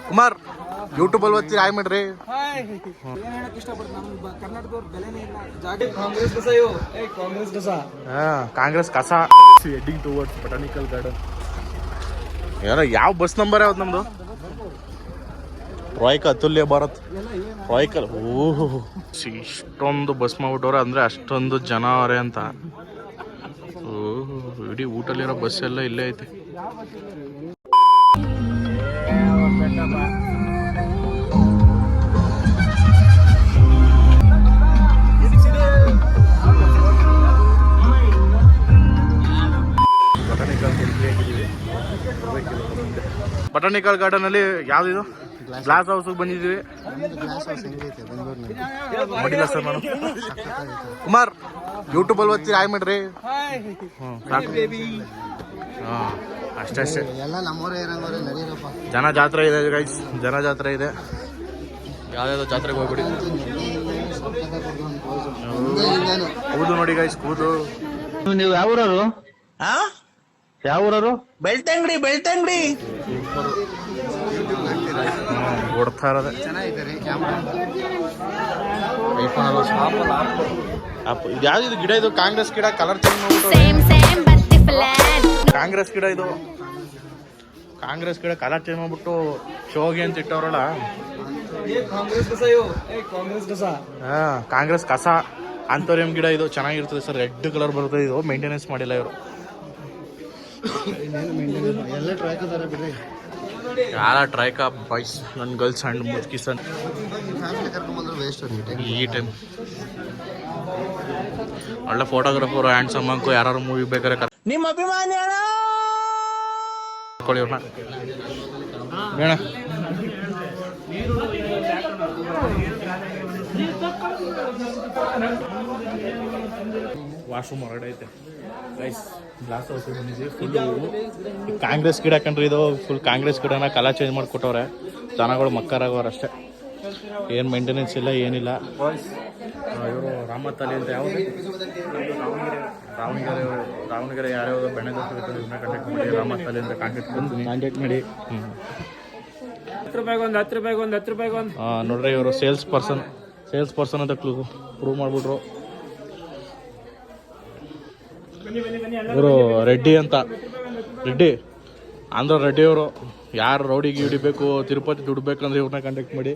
Kumar YouTube ಅಲ್ಲಿ ಓದ್ತೀರಿ ಆಯ್ ಮಾಡ್ರಿ. ಕಾಂಗ್ರೆಸ್ ಕಸ ಹೆಡ್ಡಿಂಗ್ ಟುವರ್ಡ್ಸ್ ಬಟಾನಿಕಲ್ ಗಾರ್ಡನ್. ಯಾರ ಯಾವ ಬಸ್ ನಂಬರ್ ಯಾವ್ದು ನಮ್ದು? ರಾಯ್ಕ ಅತುಲ್ಯ ಭಾರತ್ ರಾಯ್ಕಲ್. ಓಹೋ ಇಷ್ಟೊಂದು ಬಸ್ ಮಾಡ್ಬಿಟ್ಟವ್ರೆ ಅಂದ್ರೆ ಅಷ್ಟೊಂದು ಜನ ಅವರೇ ಅಂತ. ಓಹೋ ಇಡೀ ಊಟಲ್ಲಿರೋ ಬಸ್ ಎಲ್ಲ ಇಲ್ಲೇ ಐತೆ. ಬಟಾನಿಕಲ್ ಗಾರ್ಡನ್ ಅಲ್ಲಿ ಯಾವ್ದಿದು ಗ್ಲಾಸ್ ಹೌಸ್ ಬಂದಿದ್ದೀವಿ. ನೋಡಿಲ್ಲ ಸರ್ ನಾನು. ಕುಮಾರ್ ಯೂಟ್ಯೂಬ್ ಅಲ್ಲಿ ಓದ್ತೀರಿ ಆಯ್ ಮಾಡ್ರಿ. ಅಷ್ಟೇ ಜನ ಜಾತ್ರೆ ಇದೆ ಗೈಸ್, ಜನ ಜಾತ್ರೆ ಇದೆ. ಯಾವ್ದಾದ್ರು ಜಾತ್ರೆಗೆ ಹೋಗ್ಬಿಡಿ. ಕೂದು ನೋಡಿ ಗೈಸ್, ಕೂದು. ನೀವು ಯಾವ ಊರವರು? ಯಾವ ಊರವರು? ಬೆಳ್ತಂಗಡಿ. ಬೆಳ್ತಂಗಡಿ ಓಡ್ತಾ ಇರೋದೆ. ಇದು ಯಾವ್ದು ಗಿಡ? ಇದು ಕಾಂಗ್ರೆಸ್ ಗಿಡ. ಕಲರ್ ಚೇಂಜ್ ಮಾಡ್ಬಿಟ್ಟು ಕಾಂಗ್ರೆಸ್ ಗಿಡ ಇದು. ಕಾಂಗ್ರೆಸ್ ಗಿಡ ಕಲರ್ ಚೇಂಜ್ ಮಾಡ್ಬಿಟ್ಟು ಶೋಗಿ ಅಂತ ಇಟ್ಟವ್ರಲ್ಲ. ಕಾಂಗ್ರೆಸ್ ಕಸ ಅಂತೋರಿಯಂ ಗಿಡ. ಇದು ಚೆನ್ನಾಗಿರ್ತದೆ ಸರ್, ರೆಡ್ ಕಲರ್ ಬರ್ತದೆ. ಇದು ಮೇಂಟೆನೆನ್ಸ್ ಮಾಡಿಲ್ಲ ಇವರು. ಯಾರ ಟ್ರೈಕ ಬಾಯ್ಸ್, ನನ್ನ ಗರ್ಲ್ಸ್ ಅಂಡ್ ಮುದ್ಕಿಸನ್ ಈ ಟೈಮ್ ಒಳ್ಳೆ ಫೋಟೋಗ್ರಾಫರ್ ಹ್ಯಾಂಡ್ಸಮ್ ಅಂಕು. ಯಾರು ಮೂವಿ ಬೇಕಾದ್ರೆ ನಿಮ್ಮ ಅಭಿಮಾನಿ ಬೇಡ. ವಾಶ್ರೂಮ್ ಹೊರಗಡೆ ಐತೆ ಗೈಸ್. ಗ್ಲಾಸ್ ಹೌಸ್ ಬಂದಿದ್ದೀವಿ. ಫುಲ್ ಕಾಂಗ್ರೆಸ್ ಗಿಡ ಕಂಡ್ರಿ ಇದು. ಫುಲ್ ಕಾಂಗ್ರೆಸ್ ಗಿಡನ ಕಲರ್ ಚೇಂಜ್ ಮಾಡಿಕೊಟ್ಟವ್ರೆ. ಜನಗಳು ಮಕ್ಕರಾಗವ್ರು ಅಷ್ಟೇ, ಏನು ಮೇಂಟೆನೆನ್ಸ್ ಇಲ್ಲ ಏನಿಲ್ಲ. ಇವರು ರಾಮತಲಿ ಅಂತ ಯಾವುದು ದಾವಣಗೆರೆ ಯಾರ್ಯಾವುದು ಬೆಣ್ಣೆ ದೋಸೆ ಇವನ್ನ ಕಾಂಟ್ಯಾಕ್ಟ್ ಮಾಡಿ. ರಾಮತಲಿ ಅಂತ ಕಾಂಟ್ಯಾಕ್ಟ್ ಮಾಡಿ. 10 ರೂಪಾಯಿಗೆ ಒಂದು. ನೋಡ್ರಿ ಇವರು ಸೇಲ್ಸ್ ಪರ್ಸನ್ ಅಂತ ಪ್ರೂವ್ ಮಾಡ್ಬಿಟ್ರು. ಇವರು ರೆಡ್ಡಿ ಅಂತ, ರೆಡ್ಡಿ ಆಂಧ್ರ ರೆಡ್ಡಿ ಅವರು. ಯಾರು ರೌಡಿಗೆ ಹಿಡಿಬೇಕು, ತಿರುಪತಿ ದುಡ್ಬೇಕಂದ್ರೆ ಇವ್ರನ್ನ ಕಾಂಟ್ಯಾಕ್ಟ್ ಮಾಡಿ.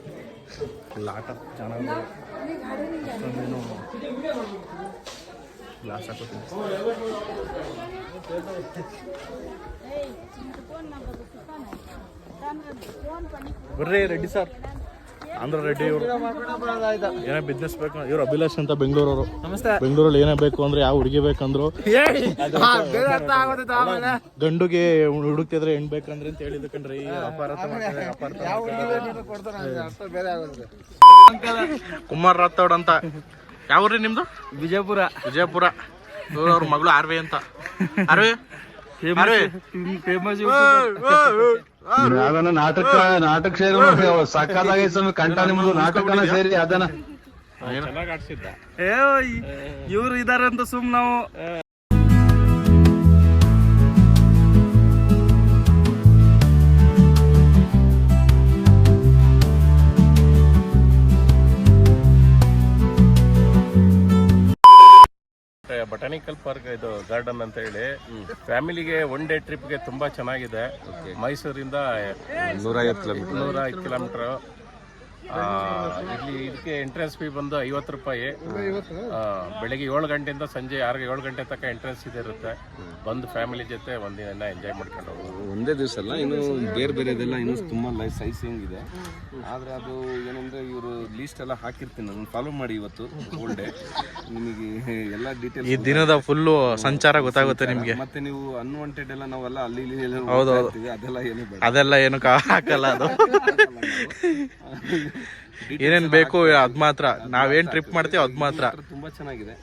ಲಾಟ ಚೆನ್ನಾಗಿ ಗ್ಲಾಸ್ ಹಾಕೋತೀನಿ. ಬರ್ರಿ ರೆಡ್ಡಿ ಸರ್, ಆಂಧ್ರ ರೆಡ್ಡಿ ಇವರು. ಏನೇ ಬಿಸ್ನೆಸ್ ಬೇಕು. ಇವ್ರು ಅಭಿಲಾಷ್ ಅಂತ ಬೆಂಗಳೂರವರು. ಬೆಂಗಳೂರಲ್ಲಿ ಏನೇ ಬೇಕು ಅಂದ್ರೆ ಯಾವ ಹುಡುಗಿ ಬೇಕಂದ್ರು ಗಂಡುಗೆ ಹುಡುಕ್ತಿದ್ರೆ ಹೆಣ್ ಬೇಕಂದ್ರೆ ಅಂತ ಹೇಳಿದ ಕಣ್ರಿ. ಕುಮಾರ್ ರಾಥೋಡ್ ಅಂತ. ಯಾವ್ರಿ ನಿಮ್ದು? ವಿಜಯಪುರ. ಅವ್ರ ಮಗಳು ಆರ್ವಿ ಅಂತ. ಆರ್ವಿ ನಾಟಕ ಸೇರಿ ಸಕ್ಕದಾಗಿ ಕಂಠ ನಿಮ್ದು ನಾಟಕನ ಸೇರಿ ಅದನ್ನ ಇವ್ರು ಇದಾರೆ ಅಂತ ಸುಮ್ ನಾವು. ಬಟಾನಿಕಲ್ ಪಾರ್ಕ್ ಇದು ಗಾರ್ಡನ್ ಅಂತ ಹೇಳಿ ಫ್ಯಾಮಿಲಿಗೆ ಒನ್ ಡೇ ಟ್ರಿಪ್ಗೆ ತುಂಬಾ ಚೆನ್ನಾಗಿದೆ. ಮೈಸೂರಿಂದ 105 ಕಿಲೋಮೀಟರ್. ಇಲ್ಲಿ ಇದಕ್ಕೆ ಎಂಟ್ರೆನ್ಸ್ ಫೀ ಬಂದು 50 ರೂಪಾಯಿ. ಬೆಳಗ್ಗೆ 7 ಗಂಟೆಯಿಂದ ಸಂಜೆ 7 ಗಂಟೆ ತನಕ ಎಂಟ್ರೆನ್ಸ್ ಇರುತ್ತೆ. ಬಂದು ಫ್ಯಾಮಿಲಿ ಜೊತೆ ಒಂದಿನ ಎಂಜಾಯ್ ಮಾಡ್ಕೊಂಡು ಹೋಗೋದು. ಒಂದೇ ದಿವಸ ಅಲ್ಲ, ಇನ್ನು ಬೇರೆದೆಲ್ಲ ಇನ್ನೂ ತುಂಬ ಸೈಸಿಂಗ್ ಇದೆ. ಆದರೆ ಅದು ಏನಂದರೆ ಇವರು ಲೀಸ್ಟ್ ಎಲ್ಲ ಹಾಕಿರ್ತೀನಿ, ನಾನು ಫಾಲೋ ಮಾಡಿ ಇವತ್ತು ಹೋಲ್ ಡೇ ನಿಮಗೆ ಎಲ್ಲ ಡೀಟೇಲ್ಸ್. ಈ ದಿನದ ಫುಲ್ಲು ಸಂಚಾರ ಗೊತ್ತಾಗುತ್ತೆ ನಿಮಗೆ. ಮತ್ತೆ ನೀವು ಅನ್ವಾಂಟೆಡ್ ಎಲ್ಲ ನಾವೆಲ್ಲ ಅಲ್ಲಿ ಅದೆಲ್ಲ ಏನು ಹಾಕಲ್ಲ. ಅದು ಏನೇನ್ ಬೇಕು ಅದ್ ಮಾತ್ರ, ನಾವೇನ್ ಟ್ರಿಪ್ ಮಾಡ್ತೀವಿ ಅದ್ ಮಾತ್ರ. ತುಂಬಾ ಚೆನ್ನಾಗಿದೆ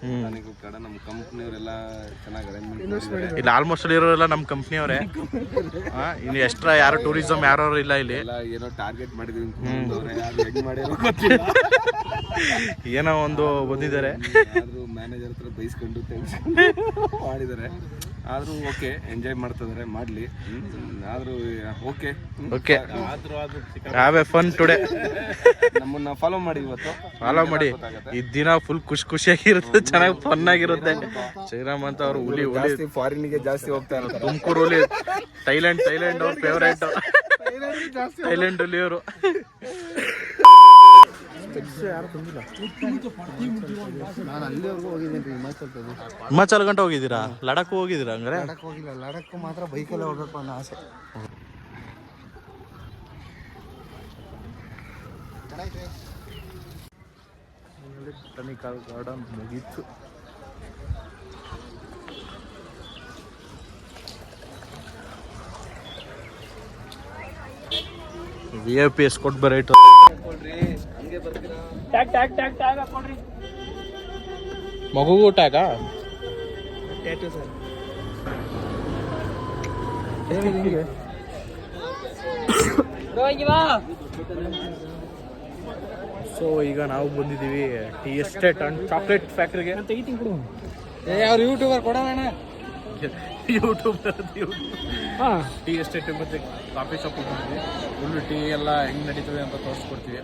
ಕಡೆ. ನಮ್ಮ ಕಂಪ್ನಿಯವರೆಲ್ಲ ಚೆನ್ನಾಗಿ ಅರೇಂಜ್ಮೆಂಟ್. ಇಲ್ಲಿ ಆಲ್ಮೋಸ್ಟ್ ಇರೋರೆಲ್ಲ ನಮ್ಮ ಕಂಪ್ನಿಯವರೇ. ಇನ್ನು ಎಕ್ಸ್ಟ್ರಾ ಯಾರು ಟೂರಿಸಂ ಯಾರು ಇಲ್ಲ ಇಲ್ಲಿ. ಏನೋ ಟಾರ್ಗೆಟ್ ಮಾಡಿದೀವಿ, ಏನೋ ಒಂದು ಬಂದಿದ್ದಾರೆ, ಮ್ಯಾನೇಜರ್ ಹತ್ರ ಬೈಸ್ಕೊಂಡು ಮಾಡಿದ್ದಾರೆ. ಆದ್ರೂ ಓಕೆ ಎಂಜಾಯ್ ಮಾಡ್ತಿದಾರೆ ಮಾಡ್ಲಿ. ಆದ್ರೂ okay okay have A fun today. ನಮ್ಮನ್ನ ಫಾಲೋ ಮಾಡಿ ಇವತ್ತು. ಫಾಲೋ ಮಾಡಿ. ಈ ದಿನ ಫುಲ್ ಖುಷಿಯಾಗಿರುತ್ತೆ, ಚೆನ್ನಾಗಿ ಫನ್ ಆಗಿರುತ್ತೆ. ಶ್ರೀರಾಮ್ ಅಂತ ಅವ್ರು ಹುಲಿ ಫಾರಿನ್ಗೆ ಜಾಸ್ತಿ ಹೋಗ್ತಾ ಇರೋದು. ತುಮಕೂರು ಹುಲಿ, ಥೈಲ್ಯಾಂಡ್ ಅವ್ರ ಫೇವರೇಟ್. ಥೈಲ್ಯಾಂಡ್ ಹುಲಿ ಅವರು. ನಾನು ಅಲ್ಲಿವರೆಗೂ ಹೋಗಿದ್ದೀನಿ ಹಿಮಾಚಲ್ ಗಂಟ ಹೋಗಿದ್ದೀರಾ? ಲಡಾಖ್ ಹೋಗಿದ್ದೀರಾ? ಹಂಗಾರೆ ಲಡಾಖ್ ಹೋಗಿಲ್ಲ. ಲಡಾಖ್ ಮಾತ್ರ ಬೈಕಲ್ಲೇ ಹೋಗ್ಬೇಕು ಅನ್ನೋ ಆಸೆ. ಬೊಟಾನಿಕಲ್ ಗಾರ್ಡನ್ ಮುಗೀತು. VIP ಎಸ್ಕೊಟ್ ಬರೈಟ್. ಮಗುಗೂ ಟ್ಯಾಗಾ? ಸೊ ಈಗ ನಾವು ಬಂದಿದ್ದೀವಿ ಟೀ ಎಸ್ಟೇಟ್ ಅಂಡ್ ಚಾಕ್ಲೇಟ್ ಫ್ಯಾಕ್ಟ್ರಿಗೆ. ಅವ್ರು ಯೂಟ್ಯೂಬರ್ ಕೊಡೋಣ. ಯೂಟ್ಯೂಬರ್ ಟೀ ಎಸ್ಟೇಟ್ ಮತ್ತೆ ಕಾಫಿ ಶಾಪ್ ಬಂದಿದ್ವಿ. ಫುಲ್ ಟೀ ಎಲ್ಲ ಹೆಂಗ್ ನಡೀತದೆ ಅಂತ ತೋರಿಸ್ಕೊಡ್ತೀವಿ.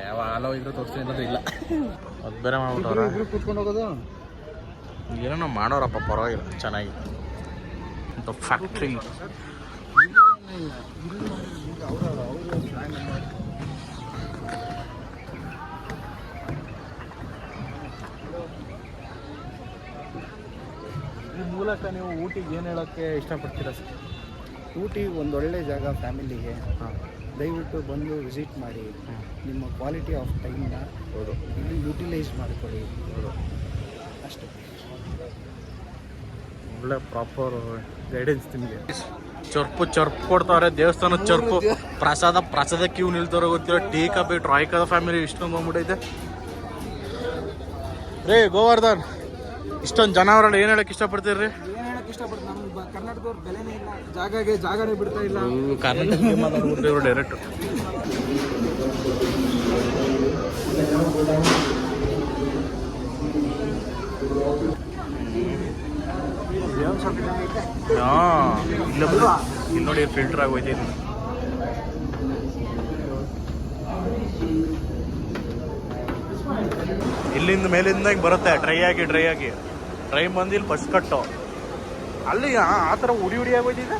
ಯಾವ ಹಾಲೋ ಇದ್ರೆ ತೋರಿಸ್ತೀವಿ ಅನ್ನೋದು ಇಲ್ಲ. ಅದು ಬೇರೆ ಮಾಡ್ಬಿಟ್ಟವ್ರ. ಕೂತ್ಕೊಂಡು ಹೋಗೋದು ಏನೋ ಮಾಡೋರಪ್ಪ, ಪರವಾಗಿಲ್ಲ ಚೆನ್ನಾಗಿ. ಫ್ಯಾಕ್ಟ್ರಿ ಈ ಮೂಲಕ ನೀವು ಊಟಿಗೆ ಏನು ಹೇಳೋಕ್ಕೆ ಇಷ್ಟಪಡ್ತೀರಾ ಸರ್? ಊಟಿ ಒಂದೊಳ್ಳೆ ಜಾಗ ಫ್ಯಾಮಿಲಿಗೆ. ದಯವಿಟ್ಟು ಬಂದು ವಿಸಿಟ್ ಮಾಡಿ. ನಿಮ್ಮ ಕ್ವಾಲಿಟಿ ಆಫ್ ಟೈಮ್ನ ಇಲ್ಲಿ ಯುಟಿಲೈಸ್ ಮಾಡ್ಕೊಳ್ಳಿ. ಅಷ್ಟೇ. ಒಳ್ಳೆ ಪ್ರಾಪರ್ ಗೈಡೆನ್ಸ್ ನಿಮಗೆ. ಚರ್ಪು ಕೊಡ್ತಾವ್ರೆ. ದೇವಸ್ಥಾನದ ಚರ್ಪು. ಪ್ರಸಾದ ಕ್ಯೂ ನಿಲ್ತಾರೋ ಗೊತ್ತಿರೋ. ಟೀ ಕಾಫಿ ಟ್ರಾಯ್ಕದ ಫ್ಯಾಮಿಲಿ ಇಷ್ಟೊಂದು ಬಂದ್ಬಿಟ್ಟೈತೆ ರೇ. ಗೋವರ್ಧನ್, ಇಷ್ಟೊಂದು ಜನ ಅವರಲ್ಲಿ ಏನು ಹೇಳಕ್ಕೆ ಇಷ್ಟಪಡ್ತೀರಿ? ಏನು ಹೇಳಕ್ಕೆ ಇಷ್ಟಪಡ್ತೀನಿ, ನಮ್ಮ ಕರ್ನಾಟಕದವ್ರು ಬೆಲೆನೇ ಇಲ್ಲ, ಜಾಗನೇ ಬಿಡ್ತಾ ಇಲ್ಲ. ಕರ್ನಾಟಕಕ್ಕೆ ಮಾತಾಡ್ಬಿಡ್ತೀವಿ ಡೈರೆಕ್ಟ್. ಇಲ್ಲಿ ನೋಡಿ ಫಿಲ್ಟರ್ ಆಗೋಯ್ತು. ಇಲ್ಲಿಂದ ಮೇಲಿಂದ ಹಿಂಗೆ ಬರುತ್ತೆ ಡ್ರೈ ಆಗಿ. ಡ್ರೈ ಬಂದು ಇಲ್ಲಿ ಬಸ್ ಕಟ್ಟು ಅಲ್ಲಿ ಆ ಥರ ಉಡಿ ಆಗೋಯ್ತಿದೆ.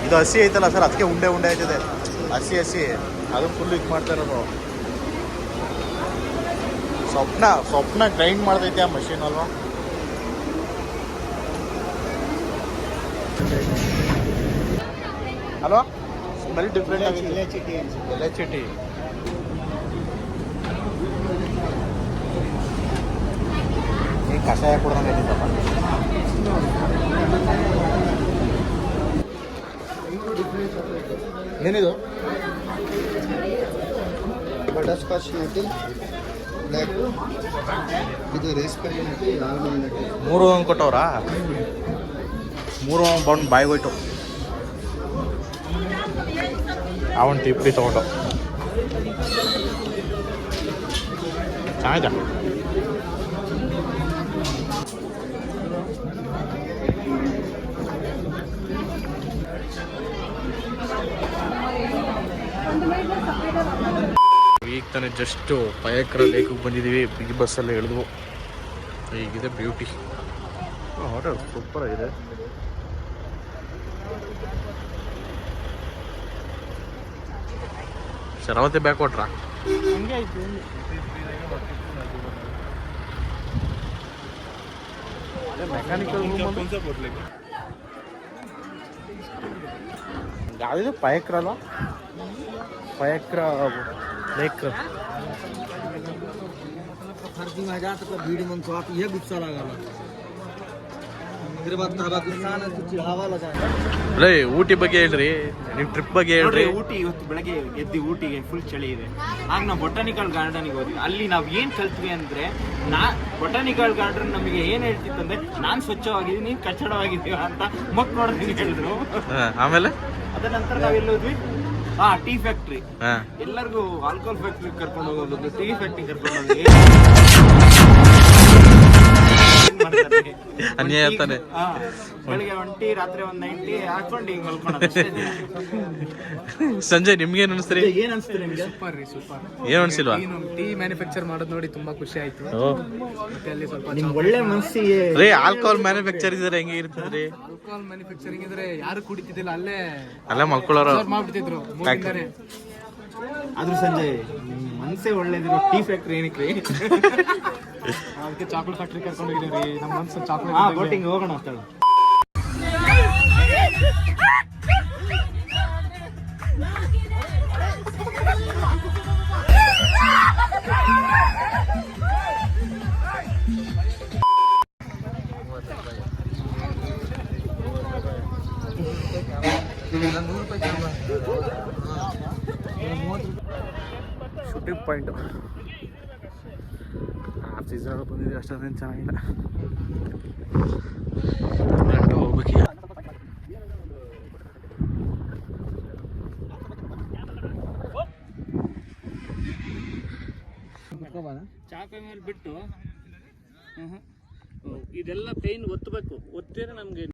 ಇದು ಹಸಿ ಐತಲ್ಲ ಸರ್, ಅದಕ್ಕೆ ಉಂಡೆ ಆಯ್ತದೆ. ಹಸಿ ಅದು ಫುಲ್ ಇದು ಮಾಡ್ತಾ ಇರೋದು. ಸ್ವಪ್ನ ಗ್ರೈಂಡ್ ಮಾಡ್ತೈತೆ ಆ ಮಷೀನ್ ಅಲ್ವಾ? ಅಲ್ವಾ? ಸ್ಮೆಲ್ ಡಿಫ್ರೆಂಟ್ ಆಗಿದೆ. ಎಲೆಚಿ ಟೀ. ಈ ಕಷಾಯ ಕೊಡೋಂಗೆ ಐತಿತ್ತಪ್ಪ. ಏನಿದು? ಬಟರ್ ಸ್ಕಾಚ್ ನಟ್ಟಿ, ಬ್ಲ್ಯಾಕ್, ಇದು ರೇಸ್ಪೆರಿ ನಟ್ಟಿ, ಆಲ್ಮಂಡ್ ನಟ್ಟಿ. 3 ಒಂದು ಕೊಟ್ಟವ್ರಾ? 3 ಬಂದು ಬಾಯಿಗೆ ಹೋಯ್ತು. ಅವನ್ ಟಿಪ್ಪಿ ತಗೊಂಡು ಚೆನ್ನಾಗಿದೆ. ಈಗ ತಾನೇ ಜಸ್ಟ್ ಪಯಕ್ರ ಲೇಕಿಗೆ ಬಂದಿದ್ದೀವಿ. ಬಿಗ್ ಬಸ್ಸಲ್ಲಿ ಇಳಿದ್ವು. ಈಗಿದೆ ಬ್ಯೂಟಿ. ಹೋಟೆಲ್ ಸೂಪರ್ ಆಗಿದೆ. ಶರಾವತಿ ಬ್ಯಾಕ್ ಕೊಟ್ರಾ? ಹಂಗೆ ಆಯ್ತು. ಮೆಕ್ಯಾನಿಕಲ್ ಯಾವುದು ಪಯಕ್ರ ಅಲ್ಲ? ಪಯಕ್ರ ಲೇಕ್. फर्जी में जा तो भीड़ में स्वाद ये गुस्सा लगा मेरे बात ताबा गुस्सा ना कुछ चिढ़ावा लगा. ಲೇ ಊಟಿ ಬಗ್ಗೆ ಹೇಳ್ರಿ, ನಿಮ್ಮ ಟ್ರಿಪ್ ಬಗ್ಗೆ ಹೇಳ್ರಿ. ಊಟಿ ಇವತ್ತು ಬೆಳಗ್ಗೆ ಎದ್ದು ಊಟಿಗೆ ಫುಲ್ ಚಳಿ ಇದೆ. ಆಗ ನಾವು ಬೊಟಾನಿಕಲ್ ಗಾರ್ಡನ್ಗೆ ಹೋದ್ವಿ. ಅಲ್ಲಿ ನಾವು ಏನು ಕಲ್ತ್ವಿ ಅಂದರೆ, ಬೊಟಾನಿಕಲ್ ಗಾರ್ಡನ್ ನಮಗೆ ಏನು ಹೇಳ್ತಿತ್ತಂದ್ರೆ, ನಾನು ಸ್ವಚ್ಛವಾಗಿದ್ದೀನಿ, ನೀನು ಕಚ್ಚಡವಾಗಿದ್ದೀವ ಅಂತ ಮಕ್ಕಳು ನೋಡೋದಕ್ಕೆ ಹೇಳಿದ್ರು. ಆಮೇಲೆ ಅದ ನಂತರ ನಾವೆಲ್ಲ ಹೋದ್ವಿ ಟೀ ಫ್ಯಾಕ್ಟ್ರಿ. ಹಾ ಎಲ್ಲರಿಗೂ ಆಲ್ಕೋಹಾಲ್ ಫ್ಯಾಕ್ಟ್ರಿ ಕರ್ಕೊಂಡು ಹೋಗೋದು, ಟೀ ಫ್ಯಾಕ್ಟ್ರಿ ಕರ್ಕೊಂಡು ಹೋಗೋದು ಅನ್ಯಾಯ ತಾನೆ. ಬೆಳಿಗ್ಗೆ 1 ಟೀ, ರಾತ್ರಿ 1 ನೈಟ್ ಟೀ ಹಾಕೊಂಡು ಹಿಂಗ್ ಮಲ್ಕೊಳೋದು. ಸಂಜಯ್ ನಿಮ್ಗೇನ್ ಅನಿಸ್ತ್ರಿ? ಏನ್ ಅನ್ಸ್ತು ನಿಮ್ಗೆ? ಏನ್ ಅನ್ಸಿಲ್ವಾ? ಟೀ ಮ್ಯಾನುಫ್ಯಾಕ್ಚರ್ ಮಾಡೋದು ನೋಡಿ ತುಂಬಾ ಖುಷಿ ಆಯ್ತು. ಮತ್ತೆ ಅಲ್ಲಿ ಸ್ವಲ್ಪ ನಿಮ್ ಒಳ್ಳೆ ಮನಸ್ಸಿಗೆ ರೀ ಆಲ್ಕೋಹಾಲ್ ಮ್ಯಾನುಫ್ಯಾಕ್ಚರ್ ಇದ್ರೆ ಹೆಂಗೆ ಇರ್ತದ್ರಿ? ಆಲ್ಕೋಹಾಲ್ ಮ್ಯಾನುಫ್ಯಾಕ್ಚರಿಂಗ್ ಇದ್ರೆ ಯಾರು ಕುಡಿತಿದ್ದಿಲ್ಲ, ಅಲ್ಲೇ ಮಲ್ಕೊಳ್ಳೋರು ಮಾಡ್ಬಿಟ್ಟಿದ್ರು. ಆದ್ರೂ ಸಂಜಯ್ ಮನ್ಸೇ ಒಳ್ಳೇದಿರೋ ಟೀ ಫ್ಯಾಕ್ಟ್ರಿ ಏನಕ್ಕೆ? ಅದಕ್ಕೆ ಚಾಕ್ಲೇಟ್ ಫ್ಯಾಕ್ಟ್ರಿ ಕರ್ಕೊಂಡು ಹೋಗಿದ್ದೀವಿ. ನಮ್ಮ ಮನ್ಸು ಚಾಕ್ಲೇಟ್ ಬೋಟಿಂಗ್ ಹೋಗೋಣ ಅಂತ ಹೇಳು. ಶೂಟಿಂಗ್ ಪಾಯಿಂಟ್ ಸೀಸನ್ ಬಂದಿದೆ, ಅಷ್ಟೊಂದೇನು ಚೆನ್ನಾಗಿಲ್ಲ. ಹೋಗ್ಬೇಕೀಗ. ಚಾಪೆ ಮೇಲೆ ಬಿಟ್ಟು ಇದೆಲ್ಲ ಪೇನ್ ಒತ್ತಬೇಕು, ಒತ್ತಿದ್ರೆ ನಮ್ಗೆ